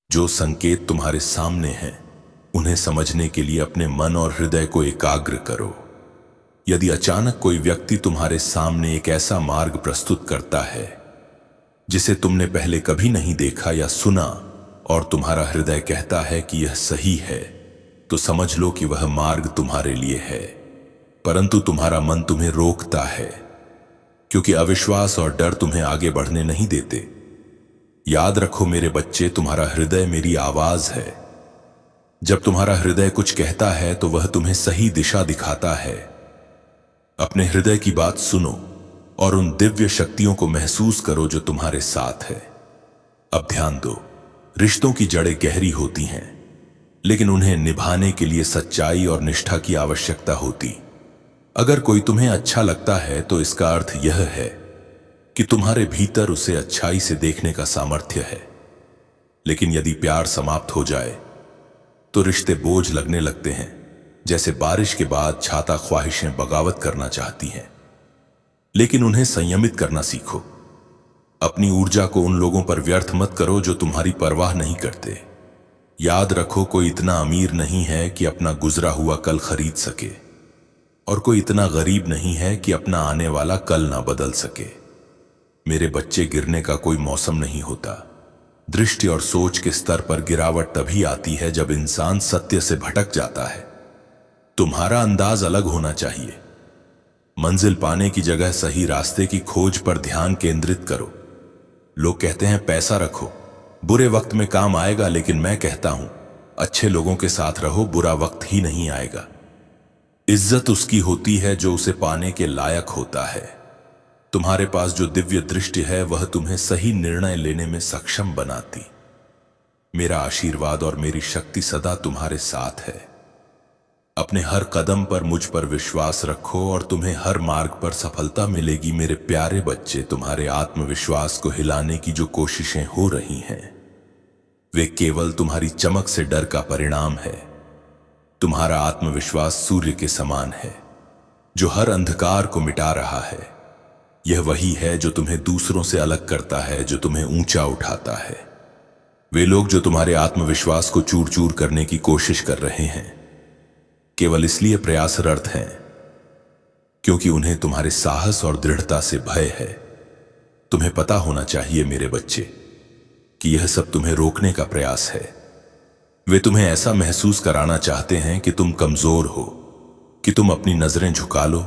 जो संकेत तुम्हारे सामने हैं उन्हें समझने के लिए अपने मन और हृदय को एकाग्र करो। यदि अचानक कोई व्यक्ति तुम्हारे सामने एक ऐसा मार्ग प्रस्तुत करता है जिसे तुमने पहले कभी नहीं देखा या सुना और तुम्हारा हृदय कहता है कि यह सही है, तो समझ लो कि वह मार्ग तुम्हारे लिए है। परंतु तुम्हारा मन तुम्हें रोकता है क्योंकि अविश्वास और डर तुम्हें आगे बढ़ने नहीं देते। याद रखो मेरे बच्चे, तुम्हारा हृदय मेरी आवाज है। जब तुम्हारा हृदय कुछ कहता है तो वह तुम्हें सही दिशा दिखाता है। अपने हृदय की बात सुनो और उन दिव्य शक्तियों को महसूस करो जो तुम्हारे साथ है। अब ध्यान दो, रिश्तों की जड़ें गहरी होती हैं, लेकिन उन्हें निभाने के लिए सच्चाई और निष्ठा की आवश्यकता होती। अगर कोई तुम्हें अच्छा लगता है तो इसका अर्थ यह है कि तुम्हारे भीतर उसे अच्छाई से देखने का सामर्थ्य है। लेकिन यदि प्यार समाप्त हो जाए तो रिश्ते बोझ लगने लगते हैं, जैसे बारिश के बाद छाता ख्वाहिशें बगावत करना चाहती हैं। लेकिन उन्हें संयमित करना सीखो। अपनी ऊर्जा को उन लोगों पर व्यर्थ मत करो जो तुम्हारी परवाह नहीं करते। याद रखो, कोई इतना अमीर नहीं है कि अपना गुजरा हुआ कल खरीद सके, और कोई इतना गरीब नहीं है कि अपना आने वाला कल ना बदल सके। मेरे बच्चे, गिरने का कोई मौसम नहीं होता। दृष्टि और सोच के स्तर पर गिरावट तभी आती है जब इंसान सत्य से भटक जाता है। तुम्हारा अंदाज अलग होना चाहिए। मंजिल पाने की जगह सही रास्ते की खोज पर ध्यान केंद्रित करो। लोग कहते हैं पैसा रखो, बुरे वक्त में काम आएगा, लेकिन मैं कहता हूं अच्छे लोगों के साथ रहो, बुरा वक्त ही नहीं आएगा। इज्जत उसकी होती है जो उसे पाने के लायक होता है। तुम्हारे पास जो दिव्य दृष्टि है वह तुम्हें सही निर्णय लेने में सक्षम बनाती। मेरा आशीर्वाद और मेरी शक्ति सदा तुम्हारे साथ है। अपने हर कदम पर मुझ पर विश्वास रखो और तुम्हें हर मार्ग पर सफलता मिलेगी। मेरे प्यारे बच्चे, तुम्हारे आत्मविश्वास को हिलाने की जो कोशिशें हो रही हैं वे केवल तुम्हारी चमक से डर का परिणाम है। तुम्हारा आत्मविश्वास सूर्य के समान है जो हर अंधकार को मिटा रहा है। यह वही है जो तुम्हें दूसरों से अलग करता है, जो तुम्हें ऊंचा उठाता है। वे लोग जो तुम्हारे आत्मविश्वास को चूर चूर करने की कोशिश कर रहे हैं केवल इसलिए प्रयासरत हैं क्योंकि उन्हें तुम्हारे साहस और दृढ़ता से भय है। तुम्हें पता होना चाहिए मेरे बच्चे कि यह सब तुम्हें रोकने का प्रयास है। वे तुम्हें ऐसा महसूस कराना चाहते हैं कि तुम कमजोर हो, कि तुम अपनी नजरें झुका लो